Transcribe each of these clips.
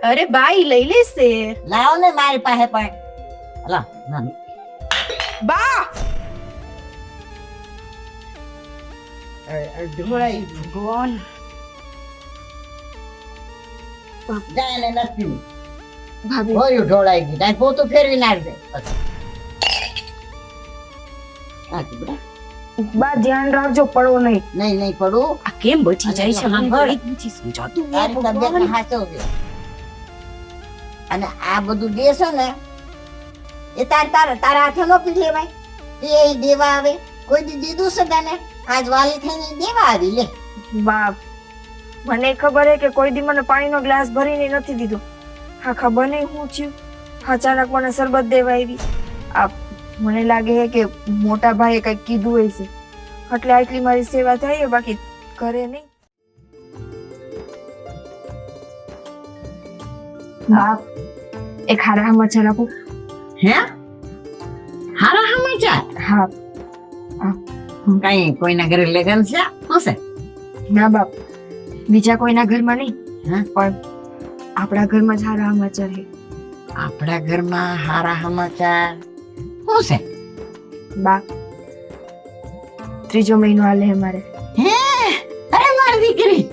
અરે બાઈ લઈ લેશે. લાવો ને મારી પાસે પણ. લા ના બા ઢોળાઈ ભગવાન જાય ને નથી ભાભી હોયું ઢોળાઈ ગઈ તાઈ પોતું ફેરવી નાખજે. સાચું બેટા. બા ધ્યાન રાખજો પડો નહીં. નહીં નહીં પડું. આ કેમ બચી જાય છે મને સાંભળ. કંઈ જ નથી સમજાતું. તારી તબિયતને સાચવજે. અને આ બધું દેશો ને એ તારા હાથે નો પી લેવાય. એ દેવા આવે કોઈ દી દીધું છે તને આજ વાલી થઈને દેવા આવી લે. બાપ મને ખબર હે કે કોઈ દી મને પાણીનો ગ્લાસ ભરીને નથી દીધો. હા ખબર નહીં હું થયું અચાનક મને શરબત દેવા આવી. આ મને લાગે છે કે મોટા ભાઈએ કંઈક કીધું હોય છે એટલે આટલી મારી સેવા થઈ છે, બાકી કરે નહીં. બાપ એક હારા સમાચાર આપો. હે હારા સમાચાર? હા કઈ કોઈના ઘરે લગન છે હશે? ના બાપ બીજા કોઈના ઘરમાં નહીં હા? પણ આપણા ઘરમાં જ હારા સમાચાર છે. આપણા ઘરમાં હારા સમાચાર શું છે? બા ત્રીજો મહિનો હાલે અમારે. હે અરે મારી દીકરી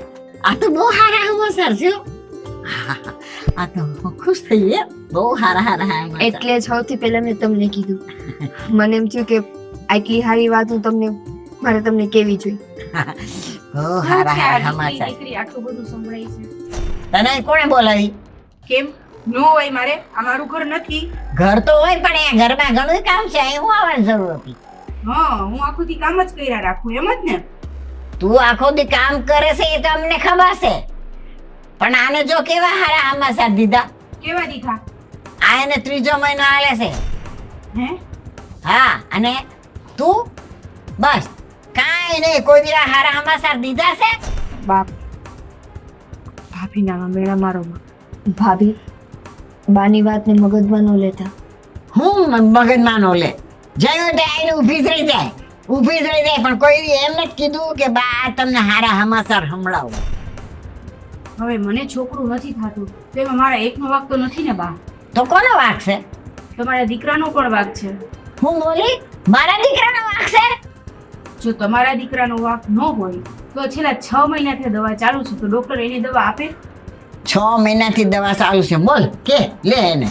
આ તો બહુ હારા સમાચાર છે હો. આ તો હું ખુશ થઈ ગઈ. બહુ હારા સમાચાર. એટલે જ સૌથી પહેલા મેં તમને કીધું. મને એમ થયું કે આટલી સારી વાત હું મારે તમને કેવી જોઈએ. બહુ હારા સમાચાર. આટલું બધું સંભળાય છે. તને કોણે બોલાવી? કેમ નો હોય? મારે આ મારું ઘર નથી. ઘર તો હોય પણ એ ઘરમાં ઘણું કામ છે. અહીં હું આવવાની જરૂર હતી? હા હું આખું દી કામ જ કર્યા રાખું એમ જ ને. તું આખો દી કામ કરે છે એ તો અમને ખબર છે, પણ આને જો કેવા હારા સમાચાર દીધા. કેવા દીધા? આ એને ત્રીજો મહિનો હાલે છે. હે હા અને તું બસ કાંઈ નહીં. કોઈ દી હારા સમાચાર દીધા છે? બાપ ભાભી ના મેળા મારો ભાભી બાની વાતને મગજમાં ન લેતા. હું મગજમાં નો લે. જયો તે આઈને ઊભી જ રહી જાય. ઊભી જ રહી જાય પણ કોઈ દી એમ નથી કીધું કે બા તમને હારા સમાચાર સંભળાવું. હવે મને છોકરું નથી થતું તો એમાં મારા એકનો વાક તો નથી ને બા. તો કોનો વાંક છે? તમારા દીકરાનો પણ વાક છે. હું બોલી? મારા દીકરાનો વાંક છે? જો તમારા દીકરાનો વાક ન હોય તો છેલ્લા 6 મહિનાથી દવા ચાલુ છે તો ડોક્ટર એની દવા આપે? 6 મહિનાથી દવા ચાલુ છે. બોલ કે લે એને.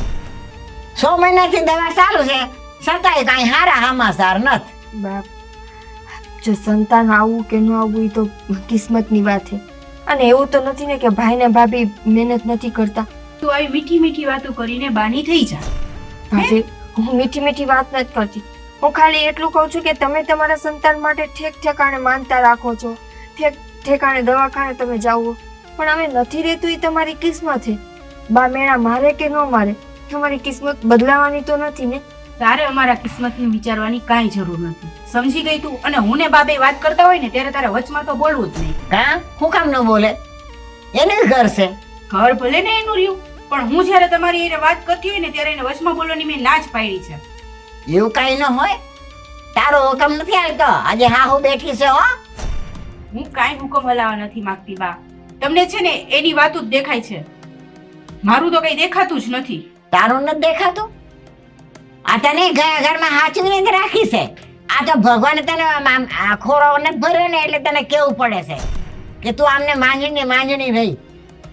6 મહિનાથી દવા ચાલુ છે છતાંય કાંઈ હારા સમાચાર નથી. બાપ જો સંતાન આવવું કે ન આવવું એ તો કિસ્મતની વાત છે. અને એવું તો નથી ને કે ભાઈ ને ભાભી મહેનત નથી કરતા. તું આવી મીઠી મીઠી વાતો કરીને બાની થઈ જા. ભાભી હું મીઠી મીઠી વાત નથી કરતી. હું ખાલી એટલું કહું છું કે તમે તમારા સંતાન માટે ઠેક ઠેકાણે માનતા રાખો છો, ઠેક ઠેકાણે દવાખાને તમે જાઓ, પણ અમે નથી રહેતું એ તમારી કિસ્મત છે. બા મેળા મારે કે ન મારે તમારી કિસ્મત બદલાવાની તો નથી ને. તારે અમારા કિસ્મતને વિચારવાની કાંઈ જરૂર નથી. સમજી ગઈ તું? અને હું ને બાબે વાત કરતા હોય ને ત્યારે તારે વચમાં તો બોલવું જ નહીં. કા હું કામ ન બોલે? એનું ઘર છે. ઘર ભલે ને એનું રહ્યું, પણ હું જ્યારે તમારી એને વાત કરતી હોય ને ત્યારે એને વચમાં બોલવાની મેં ના જ પાડી છે. એવું કાંઈ ન હોય. તારો હુકમ નથી આવતો. આજે હાહુ બેઠી છે હો. હું કાંઈ હુકમ હલાવવા નથી માંગતી બા. તમને છે ને એની વાતો જ દેખાય છે, મારું તો કઈ દેખાતું જ નથી. તારું નથી દેખાતું? આ તને ઘરમાં હાચવીને જ રાખી છે. આ તો ભગવાને તને ખોરો નથી ભર્યો ને એટલે તને કેવું પડે છે કે તું આમને માંજણી રહી.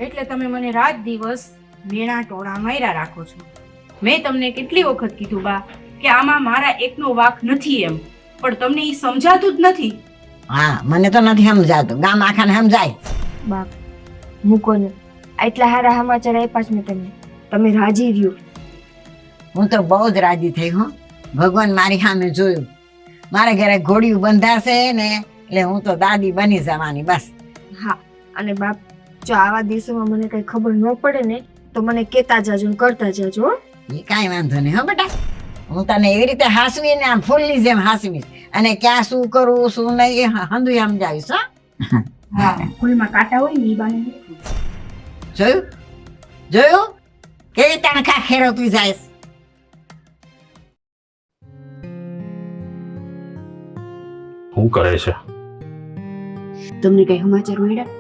એટલે તમે મને રાત દિવસ મેણા ટોળા માર્યા રાખો છો. મેં તમને કેટલી વખત કીધું બા કે આમાં મારા એકનો વાક નથી એમ, પણ તમને એ સમજાતું જ નથી. હા મને તો નથી સમજાતું. ગામ આખાને સમજાય. બાપ મૂકો ને. આટલા સારા સમાચાર આપ્યા છે મેં તમને, તમે રાજી રહ્યો. હું તો બહુ જ રાજી થઈ હું. ભગવાન મારી સામે જોયું. મારા ઘરે ઘોડિયું બંધાશે ને એટલે હું તો દાદી બની જવાની બસ. હા અને બાપ જો આવા દિવસોમાં મને કઈ ખબર ન પડે ને તો મને કેતા જાજો ને કરતા જાજો. એ કાંઈ વાંધો નહીં હો બેટા. હું તને એવી રીતે હાસવીને આમ ફૂલની જેમ હાસવીશ અને ક્યાં શું કરવું શું નહીં એ હંધુય સમજાવીશ. હા ફૂલમાં કાંટા હોય ને એ બાને જોયું જોયું કેવી તણખા ખેરવતી જાય. શું કરે છે? તમને કઈ સમાચાર મળ્યા?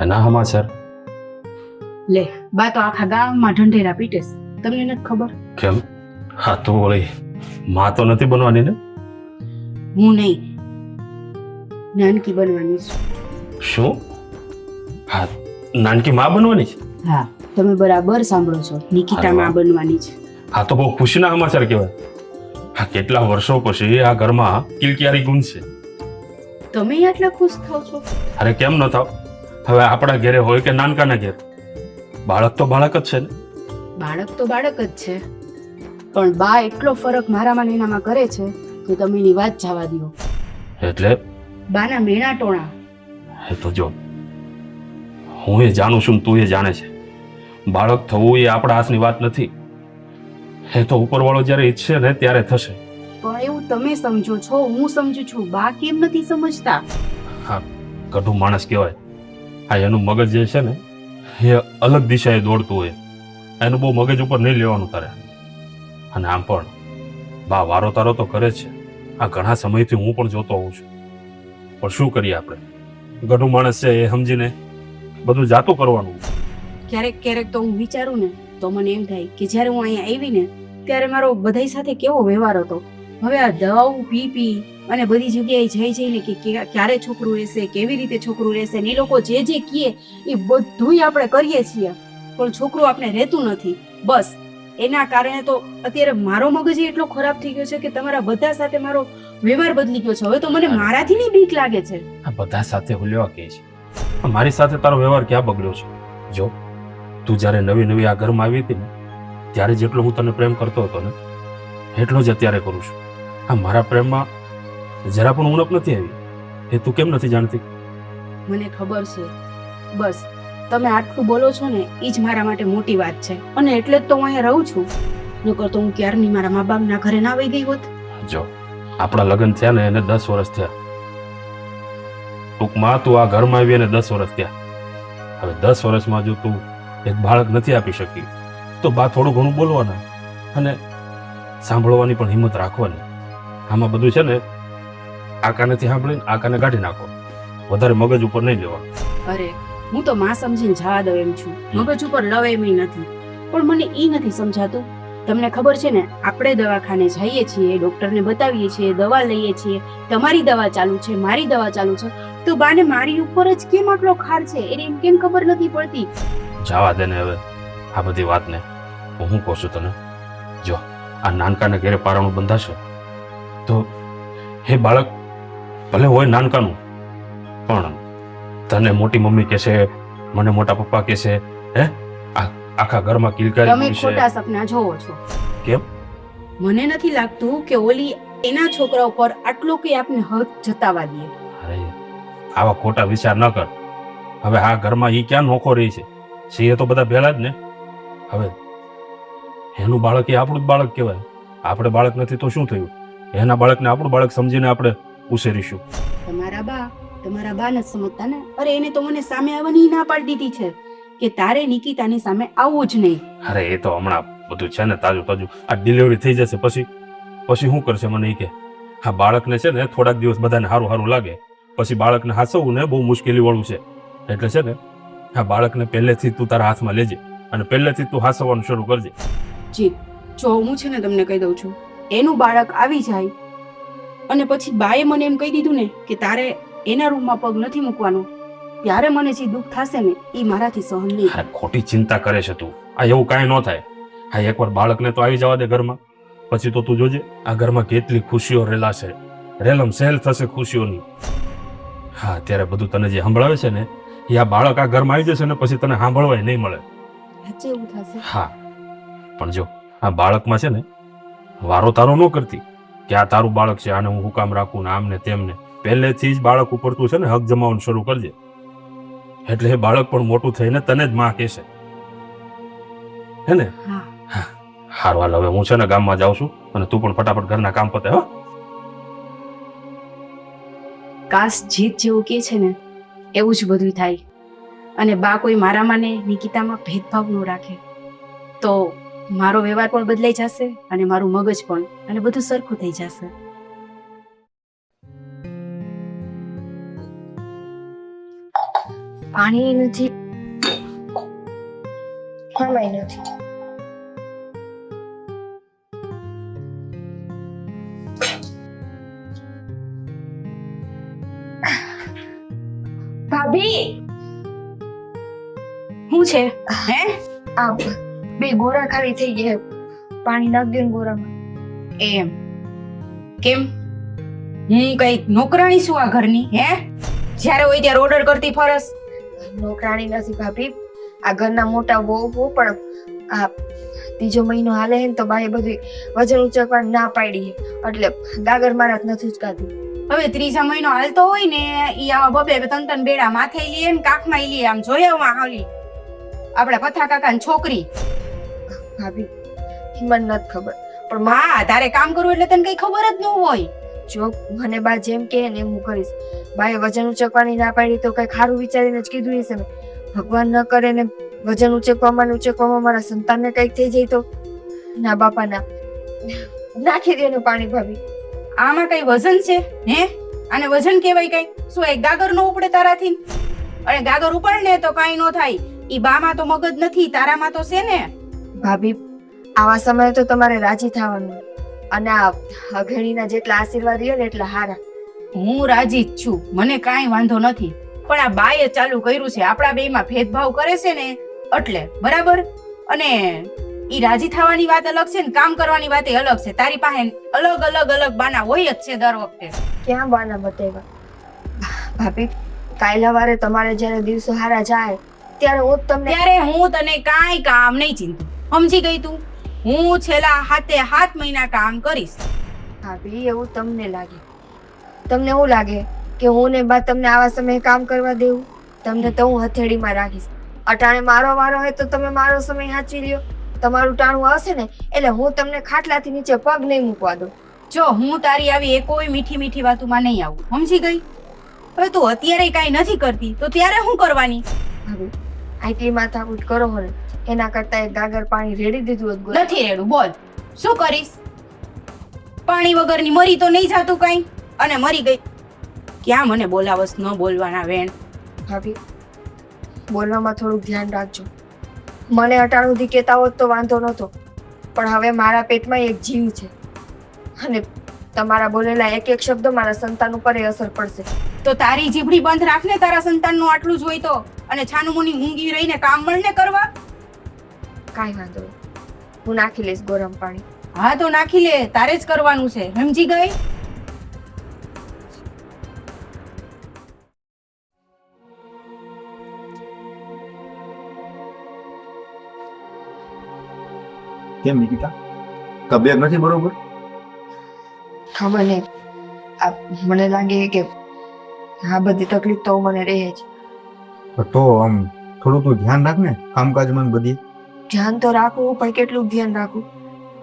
એના સમાચાર લે બા તો આખા ગામમાં ઢંઢેરા પીટે છે. તમને નથી ખબર? કેમ? હા તો વળી માં તો નથી બનવાની ને? હું નહીં, નાનકી બનવાની છું. શું? હા, નાનકી માં બનવાની છે? હા, તમે બરાબર સાંભળો છો, નિકિતા માં બનવાની છે. હા તો બહુ ખુશીના સમાચાર કહેવાય. હા, કેટલા વર્ષો પછી આ ઘરમાં કિલકિયારી ગુંજશે. તમે આટલા ખુશ થાવ છો? અરે કેમ ન થાવ? હવે આપણા ઘેરે હોય કે નાનકાના ઘેર, બાળક તો બાળક જ છે ને. બાળક તો બાળક જ છે, પણ બા એટલો ફરક મારામાં ને એનામાં કરે છે કે તમે એની વાત જવા દો. એટલે બાના મેણા ટોણા. એ તો જો હું એ જાણું છું ને તું એ જાણે છે, બાળક થવું એ આપણા હાથની વાત નથી. એ તો ઉપરવાળો જ્યારે ઈચ્છે ને ત્યારે થશે. પણ એવું તમે સમજો છો, હું સમજુ છું, બા કેમ નથી સમજતા? હા, કઢું માણસ કહેવાય. હા, એનું મગજ જે છે ને એ અલગ દિશાએ દોડતું હોય. એનું બહુ મગજ ઉપર નહીં લેવાનું તારે. અને આમ પણ બા વારો તારો તો કરે જ છે. આ ઘણા સમયથી હું પણ જોતો હોઉં છું, પણ શું કરીએ આપણે? ગઢું માણસ છે એ સમજીને બધું જાતું કરવાનું. ક્યારેક ક્યારેક તો હું વિચારું ને તો મને એમ થાય કે જ્યારે હું અહીંયા આવી ને ત્યારે મારો બધાય સાથે કેવો વ્યવહાર હતો. હવે આ દવાઓ પી પી અને બધી જગ્યાએ જઈ જઈને કે ક્યારે છોકરું રહેશે, કેવી રીતે છોકરું રહેશે, ને એ લોકો જે જે કહે એ બધુંય આપણે કરીએ છીએ, પણ છોકરું આપણે રહેતું નથી. બસ એના કારણે તો અત્યારે મારો મગજ એટલો ખરાબ થઈ ગયો છે કે તમારા બધા સાથે મારો વ્યવહાર બદલી ગયો છે. હવે તો મને મારાથી નહીં બીક લાગે છે. આ બધા સાથે હું લેવા કહે છે, મારી સાથે તારો વ્યવહાર ક્યાં બગડ્યો છે? જો તું જ્યારે નવી નવી આ ઘરમાં આવી હતી ને ત્યારે જેટલો હું તને પ્રેમ કરતો હતો ને એટલો જ અત્યારે કરું છું. આ મારા પ્રેમમાં જરા પણ ઉણપ નથી આવી. એ તું કેમ નથી જાણતી? મને ખબર છે. બસ તમે આટલું બોલો છો ને એ જ મારા માટે મોટી વાત છે, અને એટલે જ તો હું અહીંયા રહું છું. નકર તો હું ક્યારની મારા મા બાપના ઘરે ના આવી ગઈ હોત. જો આપણા લગ્ન થયા ને એને 10 વર્ષ થયા. ટૂંકમાં તું આ ઘરમાં આવી એને 10 વર્ષ થયા. હવે 10 વર્ષમાં જો તું એક બાળક નથી આપી શકી તો બા થોડું ઘણું બોલવાના અને સાંભળવાની પણ હિંમત રાખવાની. આમાં બધું છે ને આ કાનેથી સાંભળીને આ કાને કાઢી નાખો, વધારે મગજ ઉપર નહીં લેવાનું. અરે હું તો માં સમજીને જવા દઉં એમ છું, મગજ ઉપર લવે એમ નથી. પણ મને એ નથી સમજાતું, તમને ખબર છે ને આપણે દવાખાને જઈએ છીએ, ડોક્ટરને બતાવીએ છીએ, દવા લઈએ છીએ, તમારી દવા ચાલુ છે, મારી દવા ચાલુ છે, તો બાને મારી ઉપર જ કેમ આટલો ખાર છે એને એમ કેમ ખબર નથી પડતી? જવા દે ને હવે આ બધી વાતને. હું શું કહું છું તને, જો આ નાનકાને ઘેરે પારાણું બંધાશે તો એ બાળક ભલે હોય નાનકાનું પણ તને મોટી મમ્મી કહેશે, મને મોટા પપ્પા કહેશે. હે, આખા ઘરમાં કિલકારી તમે પૂછશે. ખોટા સપના જોવો છો. કેમ? મને નથી લાગતું કે ઓલી એના છોકરા ઉપર આટલો કે આપને હદ જતાવા દે. અરે આવા ખોટા વિચાર ન કર. હવે આ ઘરમાં ઈ ક્યાં નોખો રહી છે? છીએ તો બધા ભેળા જ ને. હવે એનું બાળક એ આપણું જ બાળક કહેવાય. આપણે બાળક નથી તો શું થયું? એના બાળકને આપણું બાળક સમજીને આપણે ઉછેરીશું. તમારા બા નથી સમજતા ને. અરે એને તો મને સામે આવવાની ના પાડી દીધી છે કે તારે નિકિતાની સામે આવવું જ નહીં. અરે એ તો હમણાં બધું છે ને તાજું તાજું. આ ડિલિવરી થઈ જશે પછી શું કરશે મને એ કે. હા, બાળકને છે ને થોડાક દિવસ બધાને સારું સારું લાગે, પછી બાળકને હાચવવું ને બહુ મુશ્કેલી વાળું છે. એટલે છે ને આ બાળકને પહેલેથી તું તારા હાથમાં લેજે અને પહેલેથી તું હાચવવાનું શરૂ કરજે. જી, જો હું છે ને તમને કહી દઉં છું, એનું બાળક આવી જાય અને પછી બાએ મને એમ કહી દીધું ને કે તારે એના રૂમમાં પગ નથી મૂકવાનો, ત્યારે મને જે દુઃખ થશે ને એ મારાથી સહન નહીં. અરે ખોટી ચિંતા કરે છે તું. આ એવું કાંઈ ન થાય. હા, એકવાર બાળકને તો આવી જવા દે ઘરમાં, પછી તો તું જોજે આ ઘરમાં કેટલી ખુશીઓ રેલાશે, રેલમ સહેલ થશે ખુશીઓની. હા, અત્યારે બધું તને જે સંભળાવે છે ને એ આ બાળક આ ઘરમાં આવી જશે ને પછી તને સાંભળવાય નહીં મળે. સાચે એવું થશે? હા, પણ જો આ બાળકમાં છે ને વારો તારો ન કરતી કે આ તારું બાળક છે, આને હું હુકામ રાખું ને આમને તેમને. પહેલેથી જ બાળક ઉપર તું છે ને હક જમાવવાનું શરૂ કરજે, એટલે એ બાળક પણ મોટું થઈને તને જ માં કહેશે. હે ને? હા. હારું, હાલ હવે હું છે ને ગામમાં જાઉં છું અને તું પણ ફટાફટ ઘરના કામ પતે. હો, કાશ જીત જેવું કે છે ને એવું જ બધું થાય અને બા કોઈ મારામાં ને નિકિતામાં ભેદભાવ ન રાખે તો મારો વ્યવહાર પણ બદલાઈ જશે અને મારું મગજ પણ, અને બધું સરખું થઈ જશે. પાણી નથી. આમાંય નથી. ભાભી શું છે હે આ બે ગોરા ખાલી થઈ ગયા. પાણી નાખ દો ને ગોરામાં. એમ કેમ હું કઈ નોકરાણી છું આ ઘરની હે જ્યારે હોય ત્યારે ઓર્ડર કરતી ફરસ નોકરાણી નથી ભાભી, આ ઘરના મોટા બહુ પણ આ ત્રીજો મહિનો હાલે હે ને તો બાએ બધું વજન ઉચકવાની ના પાડી છે, એટલે ગાગર મારા નથી ઉચકાતી. હવે ત્રીજા મહિનો હાલતો હોય ને ઈ આવા બબે ત્રણ બેડા માથે લે ને કાખમાં લે આમ જોયા હાલી આપડા પથા કાકાની છોકરી. ભાભી મને નથી ખબર, પણ માં તારે કામ કરવું એટલે તને કઈ ખબર જ ન હોય. જો મને બા જેમ કહે ને એમ હું કરીશ. બાએ વજન ઉચકવાની ના પાડી તો કઈ ખારું વિચારીને જ કીધું હશે ને. ભગવાન ન કરે ને વજન ઉચકવામાં મારા સંતાનને કઈક થઈ જાય તો ના બાપા ના. નાખી દે ને પાણી ભાભી. આમાં કઈ વજન છે હે? આને વજન કહેવાય કઈ? શું એક ગાગર નો ઉપડે તારાથી? અને ગાગર ઉપાડ ને તો કઈ નો થાય. ઈ બામાં તો મગજ નથી, તારામાં તો છે ને. ભાભી આવા સમયે તો તમારે રાજી થવાનું, અને આ અઘેણીના જેટલા આશીર્વાદ લ્યો ને એટલા હારા. હું રાજી જ છું, મને કાંઈ વાંધો નથી, પણ આ બાએ ચાલુ કર્યું છે આપણા બેયમાં ભેદભાવ કરે છે ને એટલે બરાબર. અને ઈ રાજી થવાની વાત અલગ છે ને કામ કરવાની વાત અલગ છે. તારી પાસે અલગ બાના હોય જ છે દર વખતે. ક્યાં બાના બતાવ્યા ભાભી? કાલે સવારે તમારે જ્યારે દિવસો હારા જાય ત્યારે હું જ તમને ત્યારે હું તને કાંઈ કામ નહીં ચિંતું, સમજી ગઈ તું? હું છેલ્લા 7 મહિના કામ કરીશ. ભાભી એવું તમને લાગે? તમને એવું લાગે કે હું ને બા તમને આવા સમયે કામ કરવા દેવું? તમને તો હું હથેળીમાં રાખીશ. અટાણે મારો વારો હોય તો તમે મારો સમય સાચવી લ્યો. તમારું ટાણું આવશે ને એટલે હું તમને ખાટલાથી નીચે પગ નહીં મૂકવા દઉં. જો હું તારી આવી એકોય મીઠી વાતોમાં નહીં આવું, સમજી ગઈ? હવે તું અત્યારે કાંઈ નથી કરતી તો ત્યારે શું કરવાની? ભાભી આટલી માથાકૂટ કરો ને એના કરતા એક ગાગર પાણી રેડી દીધું હોત. નથી રેડું, બોલ શું કરીશ? પાણી વગરની મરી તો નહીં જાતું કઈ, અને મરી ગઈ. ક્યાં મને બોલાવસ ન બોલવાના વેણ. ભાભી બોલવામાં થોડુંક ધ્યાન રાખજો. મને અટાણું સુધી કહેતા હોત તો વાંધો નહોતો, પણ હવે મારા પેટમાં એક જીવ છે, અને તમારા બોલેલા એક શબ્દ મારા સંતાન ઉપર અસર પડશે. તો તારી જીભડી બંધ રાખને, તારા સંતાનનું આટલું જ હોય તો. અને છાનું મુની ઊંઘી રહીને કામ મળને કરવા. કાંઈ વાંધો નહીં, હું નાખી લઈશ ગરમ પાણી. હા તો નાખી લે, તારે જ કરવાનું છે, સમજી ગઈ? કેમ નિકિતા, તબિયત નથી બરોબર? ખબર નહીં, આ મને લાગે કે આ બધી તકલીફ તો મને રહે જ. તો આમ થોડું તું ધ્યાન રાખ ને કામકાજમાં બધી. ધ્યાન તો રાખવું, પણ કેટલું ધ્યાન રાખવું?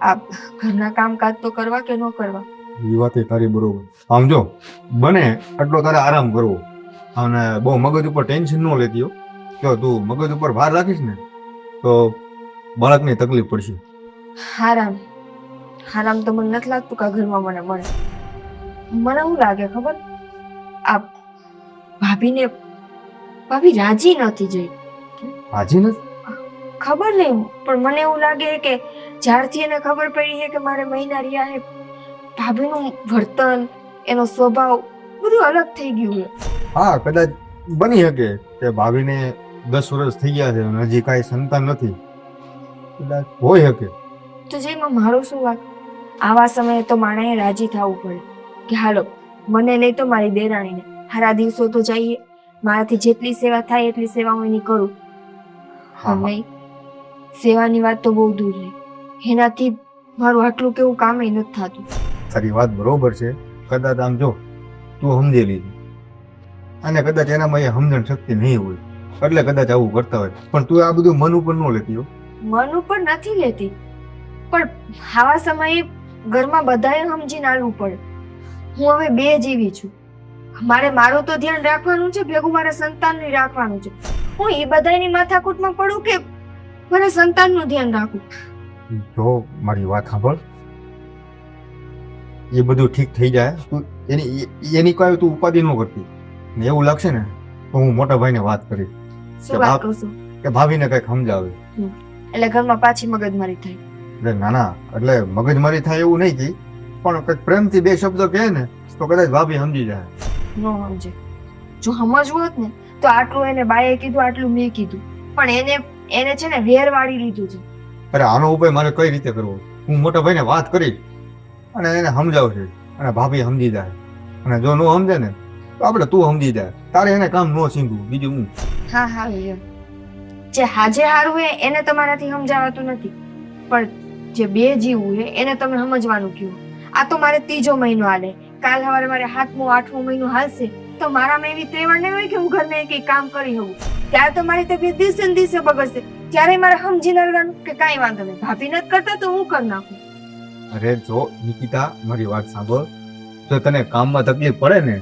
આ ઘરના કામકાજ તો કરવા કે ન કરવા? એ વાત તારી બરોબર. આમ જો બને એટલો તારે આરામ કરવો, અને બહુ મગજ ઉપર ટેન્શન ન લેતી હો. જો તું મગજ ઉપર ભાર રાખીશ ને તો બાળકને તકલીફ પડશે. આરામ તો મને નથી લાગતું કે આ ઘરમાં મને મળે. મને શું લાગે ખબર? આ ભાભી રાજી નથી જઈ. હાજી નથી? ખબર નહીં, પણ મને એવું લાગે કે જ્યારથી એને ખબર પડી છે કે મારે મહિના રહ્યા છે, ભાભીનું વર્તન, એનો સ્વભાવ બધું અલગ થઈ ગયું છે. હા, કદાચ બની શકે કે ભાભીને 10 વર્ષ થઈ ગયા છે અને હજી કાંઈ સંતાન નથી, કદાચ હોય શકે. તો જેમાં મારું શું વાત? આવા સમયે તો માણસે રાજી થવું પડે કે હાલો મને નહીં તો મારી દેરાણીને હારા દિવસો તો જઈએ, મારાથી જેટલી સેવા થાય એટલી સેવા હું એની કરું. નહીં, સેવાની વાત તો બહુ દૂર રહી, એનાથી મારું આટલું કેવું કામ નથી થતું. તારી વાત બરોબર છે. કદાચ આમ જો તું સમજી લીધી, અને કદાચ એનામાં એ સમજણ શક્તિ નહીં હોય એટલે કદાચ આવું કરતા હોય, પણ તું આ બધું મન ઉપર ન લેતી હો. મન ઉપર નથી લેતી, પણ આવા સમયે ઘરમાં બધાએ સમજીને આવવું પડે. હું હવે 2 જેવી છું, મારે મારું તો ધ્યાન રાખવાનું છે, ભેગું મારા સંતાનનું રાખવાનું છે. હું એ બધાની માથાકૂટમાં પડું કે મારા સંતાનનું ધ્યાન રાખું? જો મારી વાત સાંભળ, એ બધું ઠીક થઈ જાય, તું એની કોઈ તું ઉપાધિ ન કરતી. ને એવું લાગશે ને તો હું મોટા ભાઈને વાત કરી શું વાત કરશું? કે ભાભીને કઈક સમજાવે. એટલે ઘરમાં પાછી મગજમારી થઈ. એટલે નાના એટલે મગજમારી થાય એવું નહીં કી, પણ કંઈક પ્રેમથી બે શબ્દો કહે ને તો કદાચ ભાભી સમજી જાય. ન સમજે. જો સમજવું હોત ને તો આટલું એને બાએ કીધું, આટલું મેં કીધું, પણ એને છે ને વેર વાળી લીધું છે. અરે આનો ઉપાય મારે કઈ રીતે કરવો? હું મોટા ભાઈને વાત કરી અને એને સમજાવશે અને ભાભી સમજી જાય. અને જો ન સમજે ને તો આપણે તું સમજી જાય. તારે એને કામ ન સીંધવું, બીજું હું. હા હા લ્યો. જે હાજે હારું હોય એને તમારાથી સમજાવાતું નથી, પણ જે બે જીવ હોય એને તમે સમજવાનું કહો. આ તો મારે 3જો મહિનો હાલે, કાલ સવારે મારે 7મો 8મો મહિનો હાલશે તો મારામાં એવી ત્રેવડ નહીં હોય કે હું ઘરને કઈ કામ કરી હોઉં. ત્યારે તો મારી તબિયત દિવસે ને દિવસે બગડશે. ત્યારે મારે સમજી લેવાનું કે કાંઈ વાંધો નહીં, ભાભી નથી કરતા તો હું કરી નાખું. અરે જો નિકિતા, મારી વાત સાંભળ. જો તને કામમાં તકલીફ પડે ને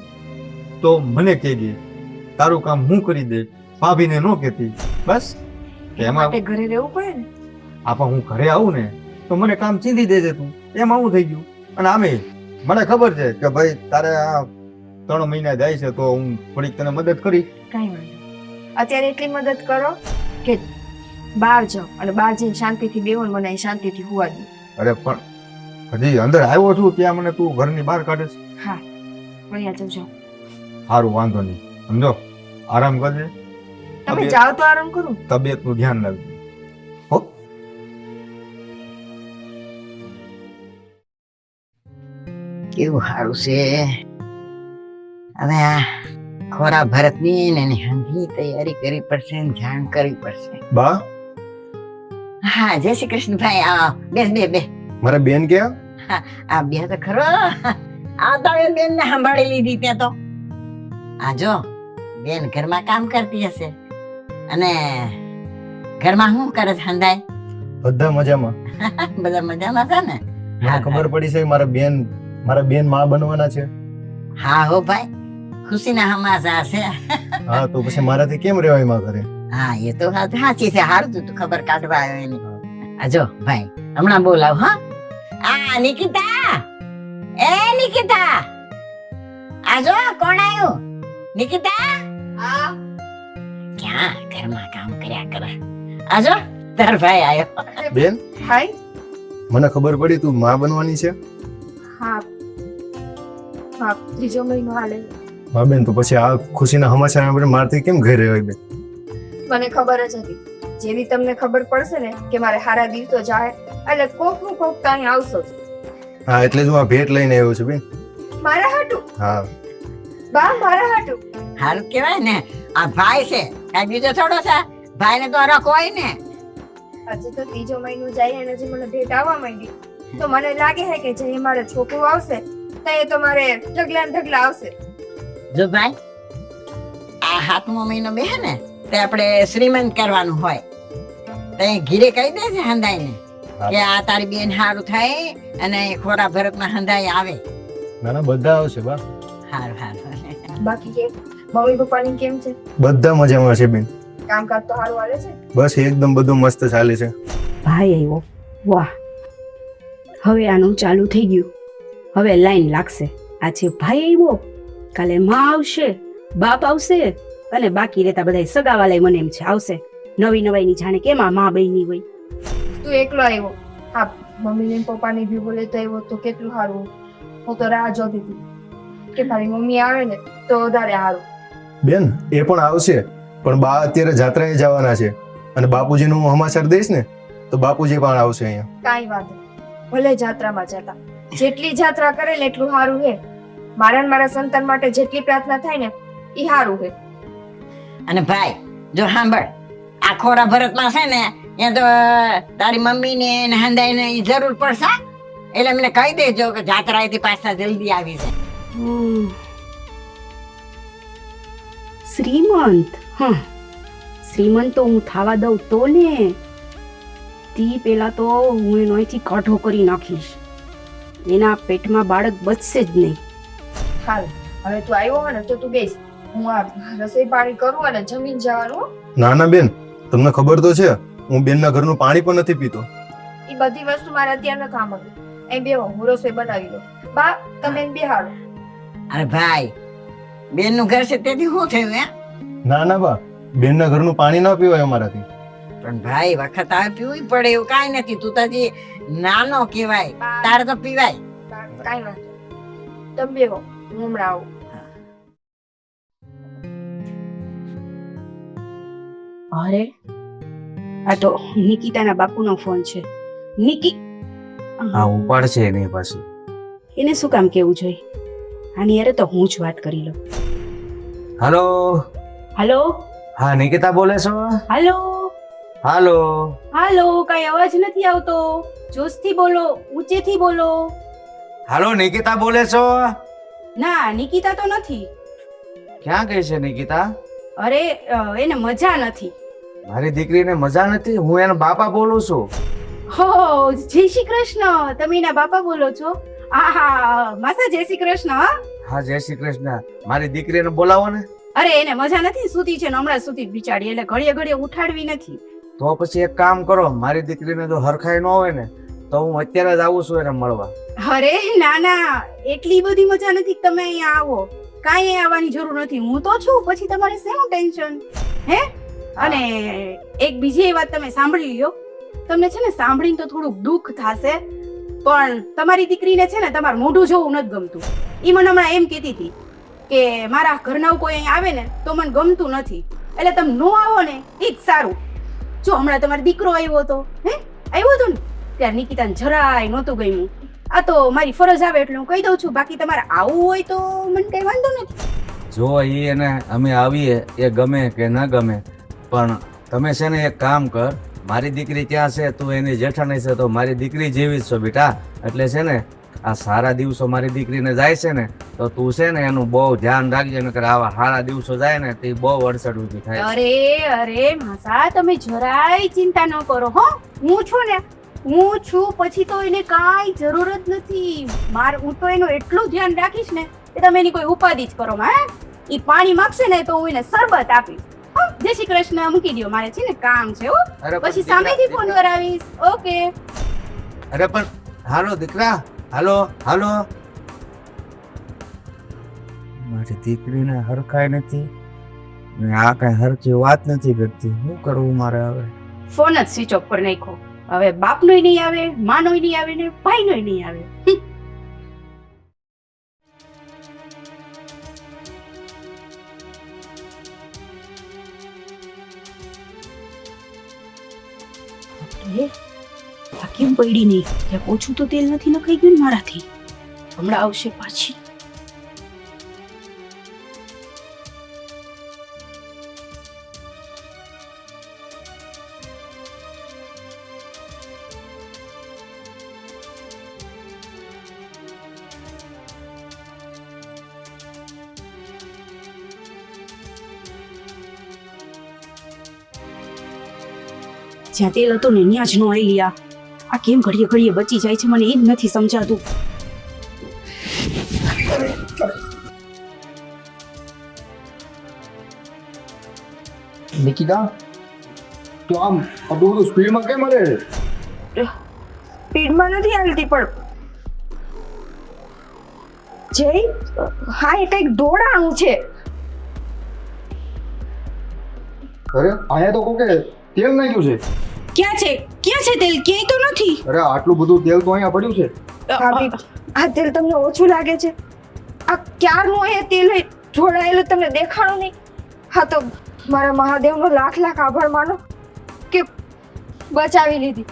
તો મને કહેજે, તારું કામ હું કરી દે, ભાભીને ન કહેતી. બસ એના એમાં માટે ઘરે રહેવું પડે ને. આપા હું ઘરે આવું ને તો મને કામ ચીંધી દેજે તું. એમાં હું થઈ ગયું. અને આમે મને ખબર છે કે ભાઈ તારે આ 3 મહિના જાય છે તો હું થોડીક તને મદદ કરી. કાંઈ વાંધો નહીં. અત્યારે એટલી મદદ કરો કે બહાર જાઓ અને બહાર જઈને શાંતિથી બેહો ને મને અહીં શાંતિથી હુવા દો. અરે પણ હજી અંદર આવ્યો છું ત્યાં મને તું ઘરની બહાર કાઢે છે. હા વળ્યા જાઓ જાઓ. સારું, વાંધો નહીં. સમજો, આરામ કરજે. તમે જાઓ તો આરામ કરું. તબિયતનું ધ્યાન રાખજે. હો. કેવું સારું છે. હવે આ ખોરા ભરતની ને એની હંધી તૈયારી કરવી પડશે ને જાણ કરવી પડશે. બા, હા, જય શ્રી કૃષ્ણ ભાઈ. આવો, બેસ બે. મારા બેન ક્યાં? આ બે તો ખરો. આ તો હવે બેન ને સંભાળી લીધી તે તો. આ જો બેન ઘરમાં કામ કરતી હશે અને ઘરમાં શું કરે છે હંધાય? બધા મજામાં. બધા મજામાં છે ને? મને ખબર પડી છે કે મારા બેન માં બનવાના છે. હા હો ભાઈ, ખુશીના સમાચાર છે. હા, તો પછી મારાથી કેમ રહેવાય માં ઘરે? હા, એ તો વાત સાચી છે. હારું તું ખબર કાઢવા આવ્યો એની. આ જો ભાઈ, હમણાં બોલાવ. હા, આ નિકિતા, એ નિકિતા, આ જો કોણ આવ્યું? નિકિતા, ક્યાં ઘરમાં કામ કર્યા કરે? આ જો તાર ભાઈ આવ્યો. બેન, હાય. મને ખબર પડી તું માં બનવાની છે. હા હા 3જો મહિનો હાલે. હા બેન, તો પછી આ ખુશીના સમાચાર આપણે મારથી કેમ ઘરે રહેવાય બેન? મને ખબર જ હતી જેવી તમને ખબર પડશે ને કે મારે હારા દિવસો જાય એટલે કોક નું કોક કાંઈ આવશો જ. હા, એટલે જ હું આ ભેટ લઈને આવ્યો છું બેન. મારા હાટું? હા. બા મારા હાટું? હારું કેવાય ને. આ ભાઈ છે, કઈ બીજો થોડો છે. ભાઈ ને તો રખો હોય ને. હજી તો 3જો મહિનો જાય અને હજી મને ભેટ આવવા માંડી તો મને લાગે છે કે જે મારે છોકરું આવશે તો એ તો મારે ઢગલા ને ઢગલા આવશે. જો ભાઈ, આ 7મો મહિનો બેહે ને તે આપણે શ્રીમંત કરવાનું હોય તો ઘીરે કહી દે છે હંધાઈ ને કે આ તારી બેન હારું થાય અને ખોરા ભરત માં હંધાઈ આવે. ના ના, બધા આવશે બા. હારું હારું. બાકી કે મમ્મી પપ્પાની કેમ છે? બધા મજામાં છે બેન. કામકાજ તો સારું હાલે છે? બસ એકદમ બધું મસ્ત ચાલે છે. ભાઈ આવ્યો. વાહ, હવે આનું ચાલુ થઈ ગયું. હવે લાઈન લાગશે. આજે ભાઈ આવ્યો, કાલે માં આવશે, બાપ આવશે અને બાકી રહેતા બધા સગાવાલાય મને એમ છે આવશે. નવી નવાઈની જાણે કેમાં માં બહેની હોય. તું એકલો આવ્યો? હા, મમ્મી ને પપ્પાની બી બોલે તો આવ્યો તો કેટલું સારું. હું તો રાહ જોતી હતી કે મારી મમ્મી આવે ને તો વધારે સારું. બેન, એ પણ આવશે, પણ બા અત્યારે જાત્રાએ જવાના છે અને બાપુજીનું હું સમાચાર દઈશ ને તો બાપુજી પણ આવશે અહીંયા. કાંઈ વાંધો નહીં. ભલે જાત્રામાં જતા, જેટલી જાત્રા કરે ને એટલું સારું હે. મારા ને મારા સંતાન માટે જેટલી પ્રાર્થના થાય ને એ સારું હે. અને ભાઈ જો સાંભળ, આ ખોરા ભરત માં છે ને એ તો તારી મમ્મી ને હંધાઈ ને જરૂર પડશે એટલે મને કહી દેજો કે જાત્રાએથી પાછા જલ્દી આવી છે. શ્રીમંત? હા, શ્રીમંત તો હું થવા દઉં તો ને. તી પેલા તો હું એનો અહીંથી કાઢો કરી નાખીશ. એના પેટમાં બાળક બચશે જ નહીં. હાલ હવે તું આવ્યો હોય ને તો તું બેસ. હું આ રસોઈ પાણી કરું અને જમીન જવાનું હો. ના ના બેન, તમને ખબર તો છે હું બેનના ઘરનું પાણી પણ નથી પીતો. એ બધી વસ્તુ મારે અત્યારે કામ હતું. અહીં બેહો, હું રસોઈ બનાવી દઉં. બા તમે એને બેહાડો. અરે ભાઈ, બેન નું ઘર છે તેથી શું થયું હે? ના ના બા, બેનના ઘરનું પાણી ના પીવાય અમારાથી. પણ ભાઈ વખત આવે પીવું પડે એવું કાંઈ નથી. તું તો હજી નાનો કહેવાય, તારે તો પીવાય. કાંઈ વાંધો નહીં. તમે બેહો, હું હમણાં આવું. અરે આ તો નિકિતાના બાપુનો ફોન છે. નિકી હા ઉપાડ છે એની પાસે. એને શું કામ કેવું જોઈએ? આની યારે તો હું જ વાત કરી લઉં. હાલો હાલો હા નિકિતા બોલે છો? હાલો હાલો હાલો, કઈ અવાજ નથી આવતો. જોશથી બોલો, ઊંચેથી બોલો. હાલો નિકિતા બોલે છો? ના, નિકિતા તો નથી. ક્યાં ગઈ છે નિકિતા? અરે એને મજા નથી. મારી દીકરીને મજા નથી? હું એના બાપા બોલું છું. હો, જય શ્રી કૃષ્ણ. તમે એના બાપા બોલો છો? આહા માસા, જય શ્રી કૃષ્ણ. હા હા જય શ્રી કૃષ્ણ. મારી દીકરીને બોલાવો ને. અરે એને મજા નથી, સૂતી છે ને હમણાં સૂતી બિચારી, એટલે ઘડીએ ઘડીએ ઉઠાડવી નથી. તો પછી એક કામ કરો, મારી દીકરીને જો હરખાઈ ન હોય ને તો હું અત્યારે જ આવું છું એને મળવા. અરે ના ના, એટલી બધી મજા નથી કે તમે અહીંયા આવો. કાંઈ આવવાની જરૂર નથી, હું તો છું. પછી તમારે શેનું ટેન્શન હે? અને એક બીજી વાત તમે સાંભળી લ્યો. તમને છે ને સાંભળીને તો થોડુંક દુઃખ થશે, પણ તમારી દીકરીને છે ને તમારું મોઢું જોવું નથી ગમતું. એ મને હમણાં એમ કહેતી હતી કે મારા ઘરના કોઈ અહીં આવે ને તો મને ગમતું નથી, એટલે તમે નો આવો ને એ જ સારું. જો હમણાં તમારો દીકરો આવ્યો હતો, આવ્યો હતો ને, ત્યારે નિકિતાને જરાય નહોતું ગમ્યું. આ તો મારી ફરજ આવે એટલે હું કહી દઉં છું, બાકી તમારે આવવું હોય તો મને કઈ વાંધો નથી. જો એ એને અમે આવીએ એ ગમે કે ન ગમે, પણ તમે છે ને એક કામ કર, મારી દીકરી ત્યાં છે, તું એની જેઠાણી છે તો મારી દીકરી જેવી જ છો બેટા. એટલે છે ને આ સારા દિવસો મારી દીકરીને જાય છે ને તો તું છે ને એનું બહુ ધ્યાન રાખજે, નકર આવા સારા દિવસો જાય ને તે બહુ અડસડ ઊભી થાય. અરે અરે માસા, તમે જરાય ચિંતા ન કરો. હો, હું છું ને, હું છું. પછી તો એને કાંઈ જરૂર જ નથી. હું તો એનું એટલું ધ્યાન રાખીશ ને કે તમે એની કોઈ ઉપાધિ જ કરો. હા, એ પાણી માંગશે ને તો હું એને શરબત આપીશ. જય શ્રી કૃષ્ણ. મૂકી દો, મારે છે ને કામ છે. હો, અરે પણ પછી સામેથી ફોન કરાવીશ. ઓકે. અરે પણ હાલો દીકરા, હાલો હાલો. મારી દીકરીને હરખાય નથી ને આ કઈ હરખી વાત નથી કરતી. શું કરવું મારે હવે? ફોન જ સ્વિચ ઓફ પર નાખ્યો. હવે બાપનોય નહીં આવે, માનોય નહીં આવે ને ભાઈનોય નહીં આવે. કેમ પડી નહીં? ત્યાં ઓછું તો તેલ નથી નખાઈ ગયું ને મારાથી. હમણાં આવશે પાછી. જ્યાં તેલ હતું ને ત્યાં જ નો આવી. આ કેમ ઘડીએ ઘડીએ બચી જાય છે, મને એ જ નથી સમજાતું. નિકિતા, તો આમ આટલું બધું સ્પીડમાં કેમ મળે? સ્પીડમાં નથી હાલતી, પણ જય, હા એ કંઈક દોડાણું છે. અરે અહીંયા તો કોકે તેલ નાખ્યું છે. ક્યાં છે? ક્યાં છે તેલ? ક્યાંય તો નથી. અરે આટલું બધું તેલ તો અહીંયા પડ્યું છે. ભાભી, આ તેલ તમને ઓછું લાગે છે? આ ક્યારનું એ તેલ જોડાયેલું તમને દેખાણું નહીં? હા, તો મારા મહાદેવનો લાખ લાખ આભાર માનો કે બચાવી લીધી.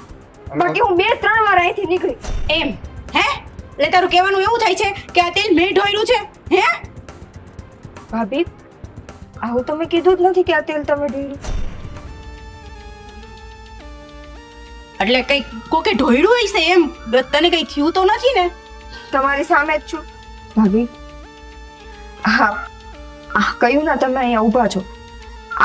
બાકી હું 2-3 વાર અહીંથી નીકળી. એમ હે? એટલે તારું કહેવાનું એવું થાય છે કે આ તેલ મેં ઢોળ્યું છે? હે ભાભી, આવું તમે કીધું જ નથી કે આ તેલ તમે ઢોળ્યું. એટલે કઈ કોકે ઢોળ્યું હશે એમ? તને કઈ થયું તો નથી ને? તમારી સામે જ છું ભાભી. હા, કહ્યું ના, તમે અહીંયા ઊભા છો.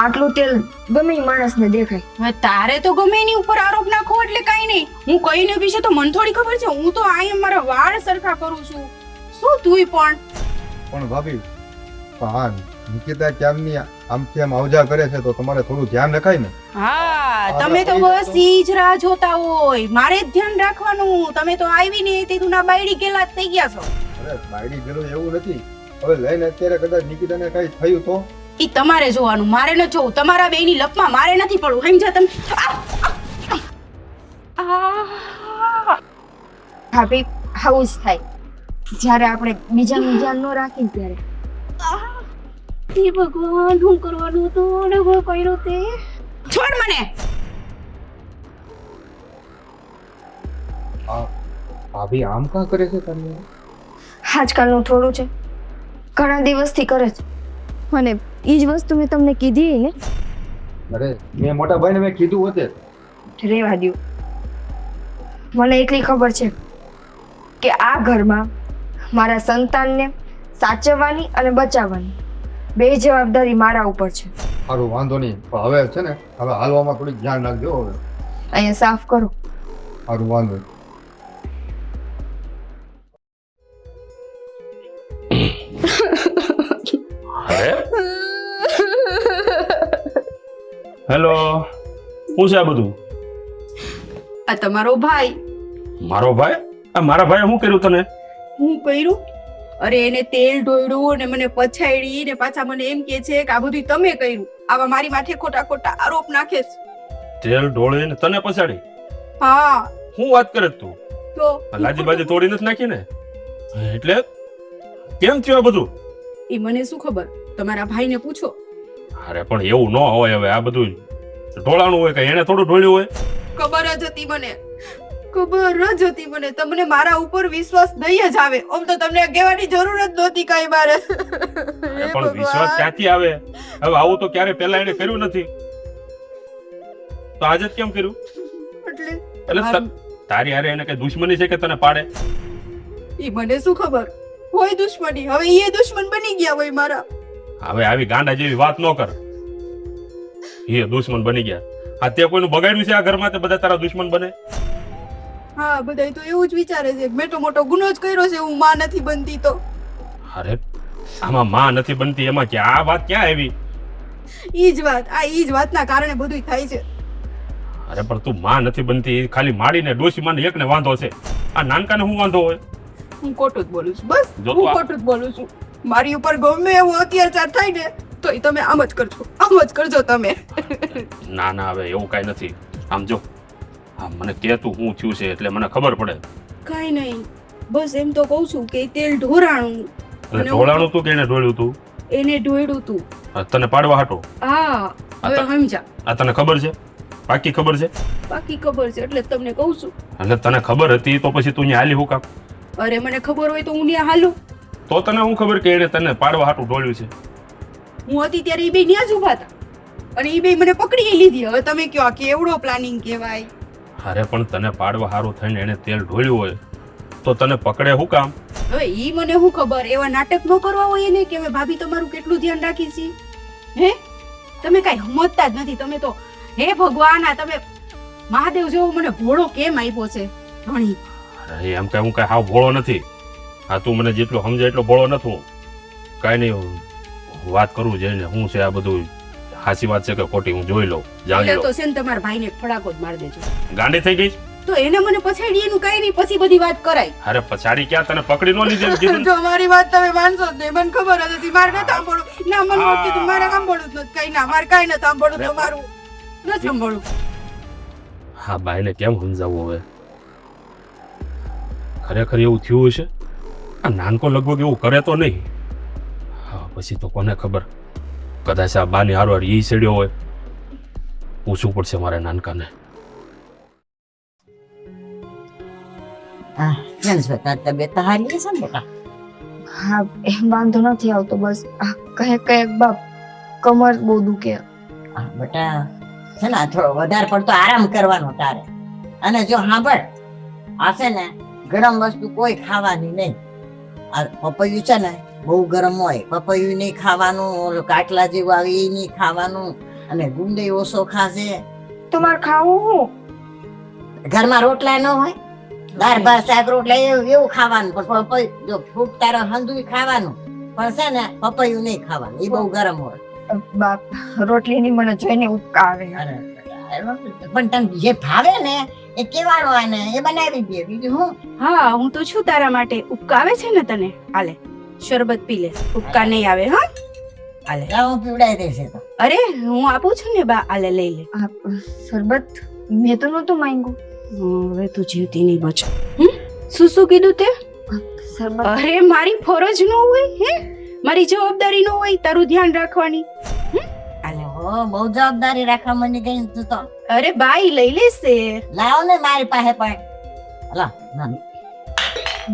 આટલું તેલ ગમે ઈ માણસને દેખાય. હવે તારે તો ગમે એની ઉપર આરોપ નાખો એટલે કઈ નહીં. હું કહીને વિશે તો મને થોડી ખબર છે. હું તો અહીંયા મારા વાળ સરખા કરું છું. શું તુંય પણ ભાભી, હા નિકિતા ક્યારની આમથી આમ આવજા કરે છે તો તમારે થોડું ધ્યાન રખાય ને. હા, તમે તો બસ ઈ જ રાહ જોતા હોય. મારે જ ધ્યાન રાખવાનું. તમે તો આવી ને તે તું ના બાયડી ગેલા થઈ ગયા છો. અરે બાયડી ગયેલો એવું નથી. હવે લઈને અત્યારે કદાચ નિકિતાને કઈ થયું તો ઈ તમારે જોવાનું, મારે ન જોવું. તમારા બેયની લપમાં મારે નથી પડવું, સમજ્યા તમે? ભાભી આવું જ થાય જ્યારે આપણે બીજાનું ધ્યાન ન રાખીએ ત્યારે. હે ભગવાન, શું કરવાનું હતું અને હું કર્યું તે? છોડ મને. ભાભી આમ કાં કરે છે તમે? આજકાલનું થોડું છે, ઘણા દિવસથી કરે છે. અને એ જ વસ્તુ મેં તમને કીધી ને. અરે મેં મોટા ભાઈને મેં કીધું હોતે. રેવા દ્યો. મને એટલી ખબર છે કે આ ઘરમાં મારા સંતાનને સાચવવાની અને બચાવવાની બે જવાબદારી મારા ઉપર છે. સારું વાંધો નહીં, પણ હવે છે ને હવે હાલવામાં થોડીક ધ્યાન રાખજો. હવે અહીંયા સાફ કરો. સારું વાંધો નહીં. અરે હેલો, શું છે આ બધું? આ તમારો ભાઈ. મારો ભાઈ? આ મારા ભાઈએ શું કર્યું તને? હું કર્યું? અરે એને તેલ ઢોળ્યું ને મને પછાડી ને પાછા મને એમ કે છે કે આ બધું તમે કર્યું. આવા મારી માથે ખોટા ખોટા આરોપ નાખે છે. તેલ ઢોળીને તને પછાડી? હા શું વાત કરે તું? તો લાજી બાજી તોડી નથી નાખી ને? એટલે કેમ થયું આ બધું? એ મને શું ખબર, તમારા ભાઈને પૂછો. અરે પણ એવું ન હોય. હવે આ બધું ઢોળાનું હોય કે એને થોડું ઢોળ્યું હોય? ખબર જ હતી મને, ખબર જ હતી મને. તમને મારા ઉપર વિશ્વાસ નહીં જ આવે. આમ તો તમને કહેવાની જરૂર જ નહોતી કાંઈ મારે. અરે પણ વિશ્વાસ ક્યાંથી આવે? હવે આવું તો ક્યારે પહેલા એને કર્યું નથી, તો આજે જ કેમ કર્યું? એટલે તારી હારે એને કઈ દુશ્મની છે કે તને પાડે? એ મને શું ખબર હોય દુશ્મની. હવે એ દુશ્મન બની ગયા હોય મારા. હવે આવી ગાંડા જેવી વાત ન કર. એ દુશ્મન બની ગયા. આ તે કોઈનું બગાડ્યું છે આ ઘરમાં તે બધા તારા દુશ્મન બને? હા, બધા તો એવું જ વિચારે છે. મેં તો મોટો ગુનો જ કર્યો છે. હું માં નથી બનતી તો. અરે આમાં માં નથી બનતી એમાં કે આ વાત ક્યાં આવી? ઈ જ વાત, આ ઈ જ વાતના કારણે બધું થાય છે. અરે પણ તું માં નથી બનતી, ખાલી માડીને ડોશીમાને એકને વાંધો છે. આ નાનકાને શું વાંધો હોય? હું ખોટું જ બોલું છું. બસ જો હું તો આ- ખોટું જ બોલું છું. મારી ઉપર ગમે એવો અત્યાચાર થાય ને તો ઈ તમે આમ જ કરજો, આમ જ કરજો તમે. ના ના, હવે એવું કાંઈ નથી. આમ જો, આ મને કે તું શું થયું છે એટલે મને ખબર પડે. કાંઈ નહીં, બસ એમ તો કહું છું કે ઈ તેલ ઢોરાણું. એટલે ઢોળાણું તું કે એને ઢોળ્યું તું? એને ઢોળ્યું તું. આ તને પાડવા હાટો? હા, હવે સમજા. આ તને ખબર છે? પાકી ખબર છે? બાકી ખબર છે એટલે જ તમને કહું છું. એટલે તને ખબર હતી તો પછી તું અહીંયા હાલી હું કામ? અરે મને ખબર હોય તો હું ત્યાં હાલું. તો તને હું ખબર કે એને તને પાડવા હાટું ઢોળ્યું છે? હું હતી ત્યારે ઈ બે ન્યા જ ઊભા હતા અને ઈ બે મને પકડી લીધી. હવે તમે કયો આ કેવડો પ્લાનિંગ કહેવાય? અરે પણ તને પાડવા હારું થઈને એને તેલ ઢોળ્યું હોય તો તને પકડે હું કામ? હવે ઈ મને શું ખબર, એવા નાટક ન કરવા હોય એને કે અમે ભાભી તમારું કેટલું ધ્યાન રાખી છીએ. હે, તમે કાંઈ સમજતા જ નથી. તમે તો હે ભગવાન, આ તમે મહાદેવ જેવો મને ભોળો કેમ આપ્યો છે ઘણી. અરે એમ કઈ હું કઈ હાવ ભોળો નથી. હા, તું મને જેટલું સમજે એટલો ભોળો નથી હું. કાંઈ નહીં, વાત કરું જઈને શું છે આ બધું, સાચી વાત છે કે ખોટી હું જોઈ લઉં, જાણી એટલે લઉં. તો છે ને તમારા ભાઈને ફડાકો જ મારી દેજો. ગાંડી થઈ ગઈ? તો એને મને પછાડી એનું કાંઈ નહીં, પછી બધી વાત કરાય. અરે પછાડી ક્યાં, તને પકડી ન લીધી એમ કીધું ને? જો મારી વાત તમે માનશો જ નહીં. મને ખબર જ હતી. મારે નથી સાંભળવું. ના, મને નહોતું કીધું. મારે સાંભળવું જ નથી. કઈ ના, મારે કાંઈ નથી સાંભળવું. તમારું નથી સાંભળવું. હા, બાઈને કેમ સમજાવવું હવે? ખરેખર એવું થયું હશે? આ નાનકો લગભગ એવું કરે તો નહીં. હા, પછી તો કોને ખબર, કદાચ આ બાની હારવાર ઈ સેડ્યો હોય. પૂછવું પડશે મારે નાનકાને. હા, જયેશભાઈ, તારી તબિયત તો હારી છે ને બેટા? હા, એમ વાંધો નથી આવતો. બસ આ કહે બાપ કમર બહુ દુખે. હા બેટા, છે ને થોડો વધારે પડતો આરામ કરવાનો તારે. અને જો સાંભળ, આ છે ને ગરમ વસ્તુ કોઈ ખાવાની નહીં. આ પપૈયું છે ને બહુ ગરમ હોય, પપૈયું નહીં ખાવાનું. ઓલું કાટલા જેવું આવે એ નહીં ખાવાનું. અને ગુંદે ઓછો ખાશે. તમારે ખાવું હું? ઘરમાં રોટલા ન હોય, દાળ ભાત શાક રોટલા એવું ખાવાનું. પણ પપૈયું જો ફ્રૂટ તારે હંધુય ખાવાનું, પણ છે ને પપૈયું નહીં ખાવાનું, એ બહુ ગરમ હોય. બાપ, રોટલીની મને જોઈને ઉપકા આવે. અરે, પણ તને જે ભાવે ને એ કેવાનું આને એ બનાવી દે. બીજું હું હા, હું તો છું તારા માટે. ઉપકા આવે છે ને તને? હાલે, શરબત પી લે, ઉપકા નહીં આવે. હા, આલે લાવ હું પીવડાવી દઈશ એ તો. અરે હું આપું છું ને બા, આલે લઈ લે. આ શરબત મેં તો નહોતું માંગ્યું. હવે તું જીવતી નહીં બચ. શું શું કીધું તે? શરબત અરે મારી ફરજ ન હોય હે, મારી જવાબદારી ન હોય તારું ધ્યાન રાખવાની? અલે હો, બહુ જવાબદારી રાખવા માંડી ગઈ તું તો. અરે બાઈ લઈ લેશે. લાવ ને મારી પાસે પણ. લા ના.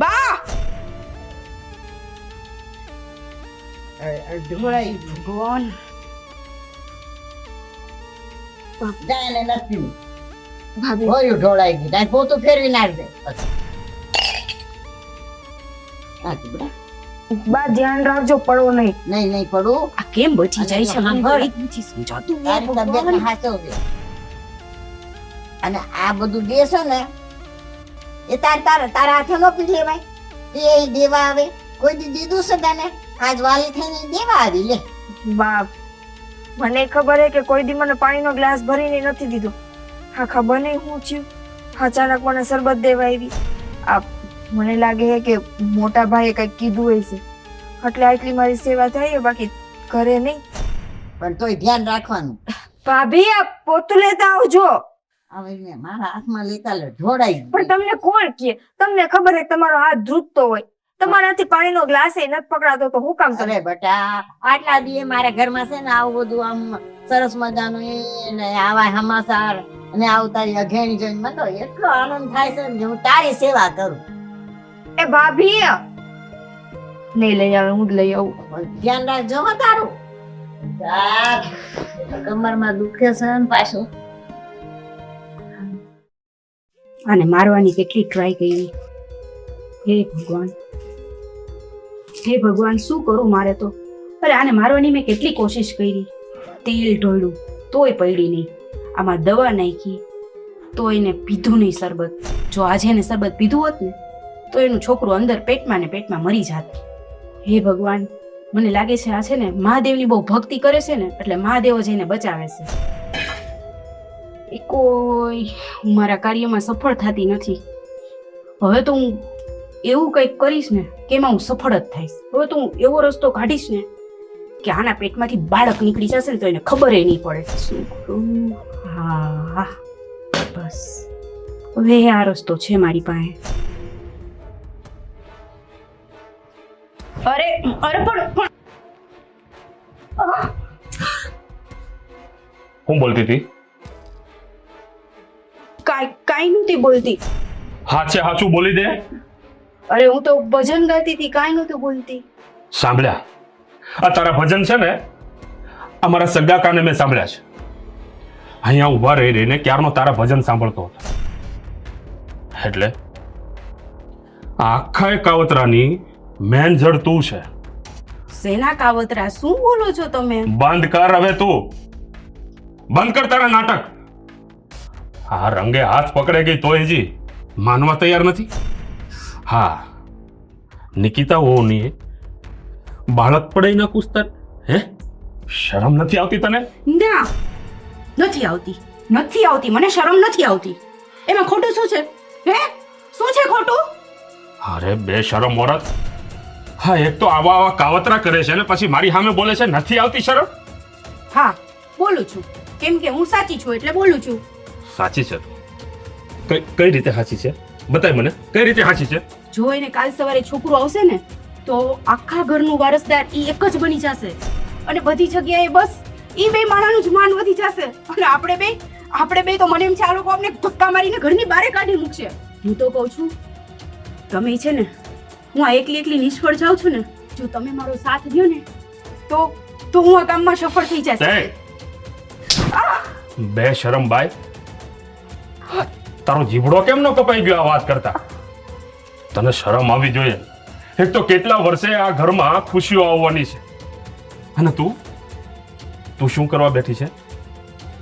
બા ઢોળાઈ ભગવાન. જાય ને નથી ભાભી હોયું ઢોળાઈ ગઈ. તારે પોતું ફેરવી નાખ દે પછી. નાખી બેટા. બા ધ્યાન રાખજો, પડવો નહીં. નહીં પડું. આ કેમ બચી જાય છે? હા, મને બળ. કંઈ જ નથી સમજાતું. તારી તબિયતને સાચવજે. અને આ બધું જે છે ને એ તારા હાથે નો પી લેવાય. એ દેવા આવે કોઈ દી દીધું છે તને? આજ વાલી થઈને દેવા આવી લે. બા મને ખબર છે કે કોઈ દી મને પાણીનો ગ્લાસ ભરીને નથી દીધો. હા ખબર નહીં હું થયું, અચાનક મને શરબત દેવા આવી. આ મને લાગે છે કે મોટા ભાઈએ કંઈક કીધું હશે એટલે આટલી મારી સેવા થાય, બાકી ઘરે નહીં. પણ તોય ધ્યાન રાખવાનું. ભાભી આ પોતું લેતા આવજો. હવે મેં મારા હાથમાં લેતા લે ઢોળાઈ ગઈ. પણ તમને કોણ કહે? તમને ખબર છે તમારો હાથ ધ્રુજતો હોય, તમારાથી પાણીનો ગ્લાસ એ નથી પકડાતો તો હું કામ કરે? અરે બેટા, આટલા દી મારા ઘરમાં છે ને આવું બધું આમ સરસ મજાનું એ ને આવા સમાચાર અને આવું તારી અઘેણી જોઈને મને તો એટલો આનંદ થાય છે ને કે હું તારી સેવા કરું. એ ભાભી નહીં લઈ આવે, હું જ લઈ આવું. પણ ધ્યાન રાખજો હો તારું. કમરમાં દુખે છે ને પાછું. આને મારવાની કેટલી ટ્રાય કરી. હે ભગવાન, હે ભગવાન, શું કરું મારે તો? અરે આને મારવાની મેં કેટલી કોશિશ કરી. તેલ ઢોળ્યું તોય પડી નહીં. આમાં દવા નાખી તો એને પીધું નહીં શરબત. જો આજે એને શરબત પીધું હોત ને તો એનું છોકરું અંદર પેટમાં ને પેટમાં મરી જાત. હે ભગવાન, મને લાગે છે આ છે ને મહાદેવની બહુ ભક્તિ કરે છે ને એટલે મહાદેવ જ એને બચાવે છે. એ કોઈ હું મારા કાર્યમાં સફળ થતી નથી. હવે તો હું એવું કંઈક કરીશ ને કે એમાં હું સફળ જ થઈશ. હવે તો હું એવો રસ્તો કાઢીશ ને કે આના પેટમાંથી બાળક નીકળી જશે ને તો એને ખબર નહીં પડે. શું કરું? હા બસ હવે આ રસ્તો છે મારી પાસે. અરે પણ હું બોલતી હતી? કાંઈ નહોતી બોલતી. હાચે હાચું બોલી દે. અરે હું તો ભજન ગાતી હતી, કાંઈ નહોતું બોલતી. સાંભળ્યા? આ તારા ભજન છે ને અમારા સગા કાને મેં સાંભળ્યા છે. અહીંયા ઊભા રહી રહીને ક્યારનો તારા ભજન સાંભળતો હતો. એટલે આખા કાવતરાની મેન જડ તું છે. સેના કાવતરા? શું બોલો છો તમે? બંધ કર હવે તું, બંધ કર તારા નાટક. હા રંગે હાથ પકડે ગઈ તોય હજી માનવા તૈયાર નથી. હા નિકિતા ઓની બાળક પડાઈ ના પૂછતા હે? શરમ નથી આવતી તને? ના, નથી આવતી. મને શરમ નથી આવતી. એમાં ખોટું શું છે? હે, શું છે ખોટું? અરે બે શરમ ઓરત. હા એક તો આવા કાવતરા કરે છે ને પછી મારી સામે બોલે છે નથી આવતી શરમ. હા બોલું છું કેમ કે હું સાચી છું એટલે બોલું છું. સાચી છે? કઈ રીતે સાચી છે? બતાય મને, કઈ રીતે સાચી છે? જો એને કાલ સવારે છોકરું આવશે ને તો આખા ઘરનું વારસદાર ઈ એક જ બની જશે અને બધી જગ્યાએ બસ ઈ બે માણાનું જ માન વધી જશે અને આપણે બે તો મને એમ છે આ લોકો આપણે ધક્કા મારીને ઘરની બહાર કાઢી મૂકશે. હું તો કહું છું તમે છે ને હું આ એકલી નિષ્ફળ જાઉં છું ને, જો તમે મારો સાથ દ્યો ને તો હું આ કામમાં સફળ થઈ જશે. બે શરમ બાય, તારો જીભડો કેમ ન કપાઈ ગયો આ વાત કરતા? તને શરમ આવી જોઈએ. એક તો કેટલા વર્ષે આ ઘરમાં ખુશીઓ આવવાની છે અને તું શું કરવા બેઠી છે?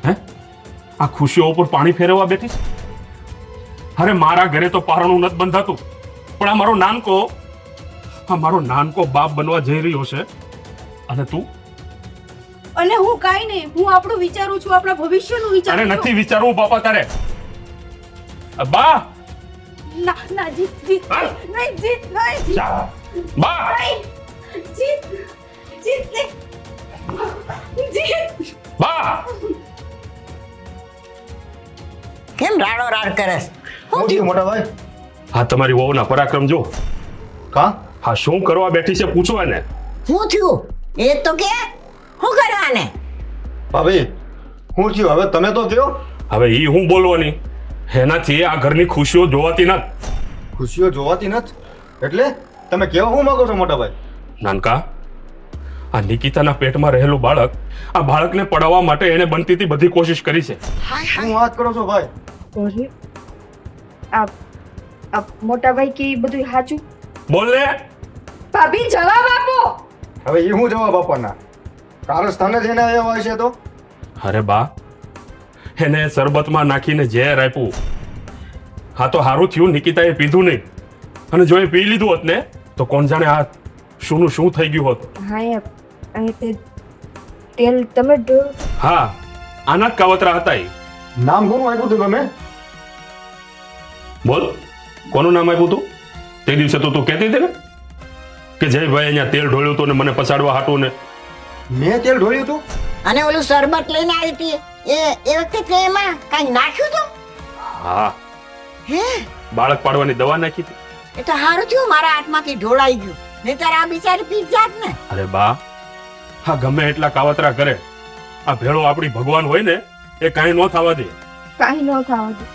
હે, આ ખુશીઓ ઉપર પાણી ફેરવવા બેઠી છે? અરે મારા ઘરે તો પારણું નથી બંધાતું, પણ આ મારો નાનકો બાપ બનવા જઈ રહ્યો છે અને તું? અને હું કાઈ નહીં, હું આપણું વિચારું છું, આપણા ભવિષ્યનું વિચારું છું. અરે નથી વિચારવું બાપા તારે. બા ના જીત નહીં બા જીત નહીં. બા કેમ રાડો રાડ કરસ? શું થયું મોટા ભાઈ? હા તમારી વહુના પરાક્રમ જો. કા? હા શું કરવા બેઠી છે પૂછો એને. શું થયું એ તો કે શું કરવાને? ભાભી શું થયું હવે તમે તો કહો. હવે ઈ હું બોલવાની, એનાથી આ ઘરની ખુશીઓ જોવાતી નથી. ખુશીઓ જોવાતી નથી એટલે તમે કેવા શું માંગો છો મોટા ભાઈ? નાનકા, આ નિકિતાના પેટમાં રહેલું બાળક, આ બાળકને પડાવવા માટે એને બનતી હતી બધી કોશિશ કરી છે. શું વાત કરો છો ભાઈ? ગોરી, આ આ મોટા ભાઈ કે ઈ બધું સાચું? બોલ ને. ભાભી જવાબ આપો. હવે એ શું જવાબ આપવાના? કારસ્થાને જઈને આવ્યા હોય છે તો? અરે બા, એને શરબતમાં નાખીને ઝેર આપ્યું. હા તો સારું થયું નિકિતાએ પીધું નહીં, અને જો એ પી લીધું હોત ને તો કોણ જાણે આ શુંનું શું થઈ ગયું હોત. હા એ તે તેલ તમે ઢોળ્યું? હા, આના જ કાવતરા હતા એ. નામ કોનું આપ્યું હતું તમે? બોલ, કોનું નામ આપ્યું તું? તે દિવસે તો તું કહેતી હતી ને કે જયભાઈ અહીંયા તેલ ઢોળ્યું હતું ને મને પછાડવા હાટું ને. મેં તેલ ઢોળ્યું હતું? અને ઓલું શરબત લઈને આવી હતી એ વખતે તે એમાં કઈ નાખ્યું હતું? હા, હે, બાળક પાડવાની દવા નાખી હતી. એ તો સારું થયું મારા હાથમાંથી ઢોળાઈ ગયું, નહીંતર આ બિચારી પી જાત ને. અરે બા, હા ગમે એટલા કાવતરા કરે, આ ભેળો આપણી ભગવાન હોય ને એ કાંઈ ન થવા દે. કાંઈ ન થવા દે.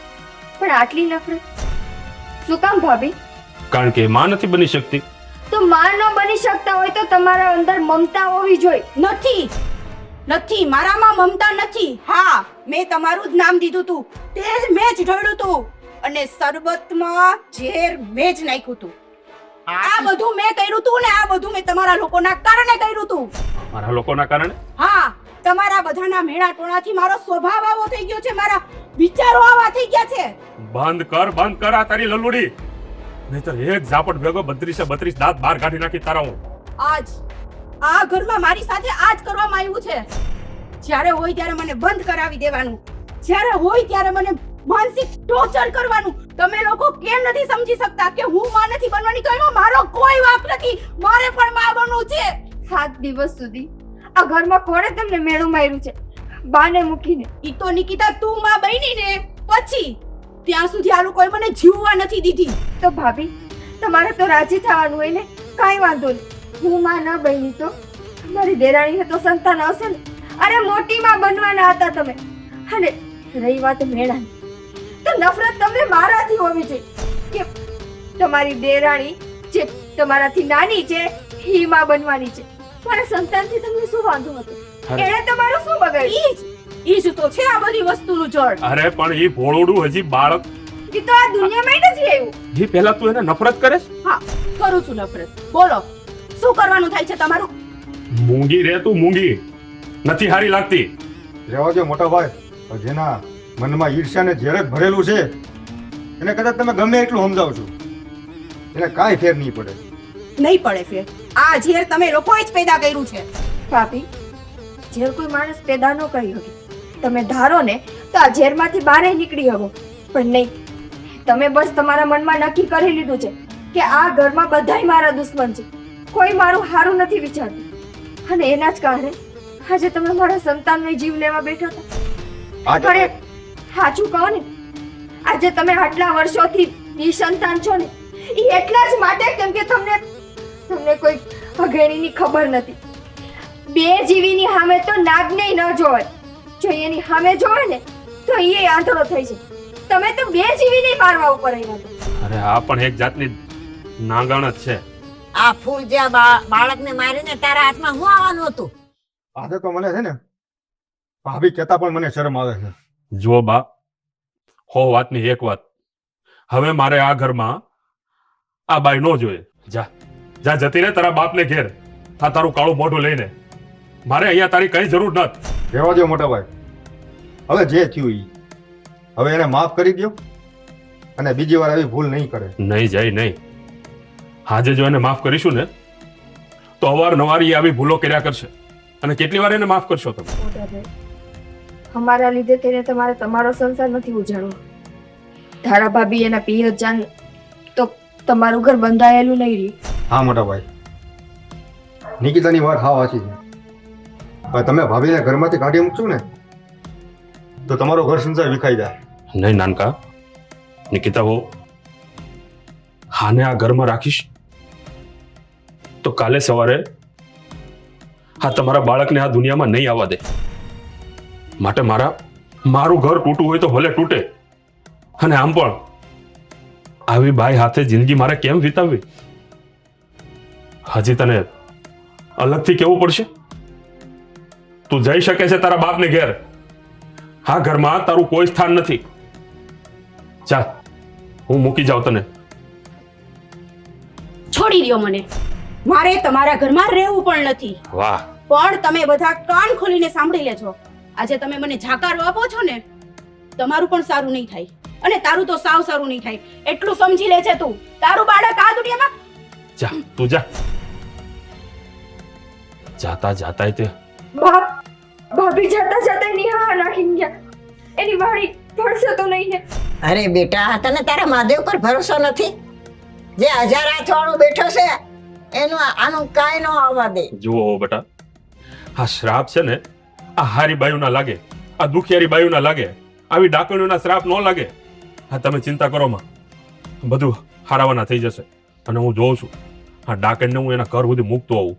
પણ આટલી નફરત શું કામ ભાભી? કારણ કે એ માં નથી બની શકતી. તો માં ન બની શકતા હોય તો તમારા અંદર મમતા હોવી જોઈએ. નથી, મારામાં મમતા નથી. હા, મેં તમારું જ નામ દીધું તું, તેલ મેં જ ઢોળ્યું તું, અને શરબતમાં ઝેર મેં જ નાખ્યું તું. આ બધું મેં કર્યું તું ને આ બધું મેં તમારા લોકોના કારણે કર્યું તું. મારા લોકોના કારણે? હા, તમારા બધાના મેળા ટોળાથી મારો સ્વભાવ આવો થઈ ગયો છે, મારા વિચારો આવા થઈ ગયા છે. બંધ કર આ તારી લલુડી, નહીતર એક ઝાપટ ભેગો 32 દાંત બહાર કાઢી નાખી તારા હું. આજ આ ઘરમાં મારી સાથે આજ કરવામાં આવ્યું છે. જ્યારે હોય ત્યારે મને બંધ કરાવી દેવાનું, જ્યારે હોય ત્યારે મને માનસિક ટોર્ચર કરવાનું. તમે લોકો કેમ નથી સમજી શકતા કે હું માં નથી બનવાની? તો એમાં મારો કોઈ વાંક નથી, મારે પણ માં બનવું છે. 7 દિવસ સુધી આ ઘરમાં કોણે તમને મેળું માર્યું છે? બાને મૂકીને. ઈ તો નિકિતા તું માં બની ને પછી, ત્યાં સુધી આ લોકોએ મને જીવવા નથી દીધી. તો ભાભી તમારે તો રાજી થવાનું હોય ને. કાંઈ વાંધો નહીં, હું માં ન બની તો મારી દેરાણીને તો સંતાન આવશે ને. અરે મોટી માં બનવાના હતા તમે. અને રહી વાત મેળાની, તો નફરત તમને મારાથી હોવી જોઈએ કે તમારી દેરાણી જે તમારાથી નાની છે એ માં બનવાની છે. મારા સંતાનથી તમને શું વાંધો હતો? એણે તમારું શું બગાડ્યું? ઈ જ તો છે આ બધી વસ્તુનું જડ. અરે પણ એ ભોળોડું હજી બાળક, એ તો આ દુનિયામાં નથી આવ્યું. એ પહેલા તું એને નફરત કરે છે? હા, કરું છું નફરત. બોલો શું કરવાનું થાય છે તમારું? મૂંગી રે તું, મૂંગી નથી હારી લાગતી. રહેવા દો મોટા ભાઈ. જેના મનમાં ઈર્ષ્યા ને ઝેર જ ભરેલું છે એને કદાચ તમે ગમે એટલું સમજાવશો એને કાંઈ ફેર નહીં પડે. નહીં પડે ફેર. આ ઝેર તમે લોકોએ જ પેદા કર્યું છે. ભાભી, ઝેર કોઈ માણસ પેદા ન કરી શકે. તમે ધારો ને તો આ ઝેરમાંથી બહાર નીકળી શકો, પણ નહીં. તમે બસ તમારા મનમાં નક્કી કરી લીધું છે કે આ ઘરમાં બધાય મારા દુશ્મન છે, કોઈ મારું સારું નથી વિચારતું. અને એના જ કારણે આજે તમે મારા સંતાનનો જીવ લેવા બેઠા હતા. અરે સાચું કહો ને, આજે તમે આટલા વર્ષોથી નિસંતાન છો ને એ એટલા જ માટે કેમ કે તમને કોઈ અઘેણીની ખબર નથી. બે જીવીની સામે તો નાગને ન જોવે, જો એની સામે જોવે ને તો એ આંધળો થઈ જાય. તમે તો બે જીવીને મારવા ઉપર આવ્યા હતા. અરે આ પણ એક જાતની નાગણ જ છે. આ ફૂલ જે બાળકને મારીને તારા હાથમાં હું આવવાનું હતું? આજે તો મને છે ને ભાભી કહેતા પણ મને શરમ આવે છે. જો બા, હો વાતની એક વાત, હવે મારે આ ઘરમાં આ બાઈ નો જોઈએ. જા જા, જતી રે તારા બાપને ઘેર, આ તારું કાળું મોઢું લઈને. મારે અહીંયા તારી કઈ જરૂર નથી. રહેવા દો મોટા ભાઈ. હવે જે થયું ઈ હવે એને માફ કરી દો અને બીજી વાર આવી ભૂલ નહીં કરે. નહીં જાય નહીં. આજે જો એને માફ કરીશું ને તો અવારનવાર એ આવી ભૂલો કર્યા કરશે. અને કેટલી વાર એને માફ કરશો તમે? મોટાભાઈ, અમારા લીધે તેને તમારો સંસાર નથી ઉજાડવો. ધારા ભાભી એના પિયર જાન તો તમારું ઘર બંધાયેલું નહીં રહ્યું. હા મોટા ભાઈ, નિકિતાની વાત હા સાચી છે. હવે તમે ભાભીને ઘરમાંથી કાઢી મૂકશો ને તો તમારો ઘર સંસાર વિખાઈ જાય. નહીં નાનકા, નિકિતા બહુ હાને આ ઘરમાં રાખીશ તો કાલે સવારે હા તમારા બાળકને આ દુનિયામાં નહીં આવવા દે. માટે મારું ઘર તૂટવું હોય તો ભલે તૂટે. અને આમ પણ આવી બાઈ હાથે જિંદગી મારે કેમ વિતાવવી? હજી તને અલગથી કેવું પડશે? તું જઈ શકે છે તારા બાપને ઘેર. હા, ઘરમાં તારું કોઈ સ્થાન નથી. ચાલ, હું મૂકી જાઉં તને. છોડી દો મને, મારે તમારા ઘરમાં રહેવું પણ નથી. વાહ, પણ તમે બધા કાન ખોલીને સાંભળી લેજો. આજે તમે મને જાકારો આપો છો ને, તમારું પણ સારું નહીં થાય અને તારું તો સાવ સારું નહીં થાય. એટલું સમજી લે છે તું. તારું બાળક આ દુનિયામાં જા તું જા. જાતા જાતા તે ભાભી જતા જતા એની હા નાખીને ગયા. એની વાળી પડશે તો નહીં ને? અરે બેટા, તને તારા મહાદેવ પર ભરોસો નથી? જે 1000 હાથ વાળો બેઠો છે એનું આનું કાંઈ ન આવવા દે. જુઓ બેટા, આ શ્રાપ છે ને આ હારી બાયુના લાગે, આ દુખિયારી બાયુના લાગે, આવી ડાકણીઓના શ્રાપ ન લાગે. હા, તમે ચિંતા કરો માં, બધું હારાવાના થઈ જશે. અને હું જોઉં છું આ ડાકણને હું એના ઘર સુધી મૂકતો આવું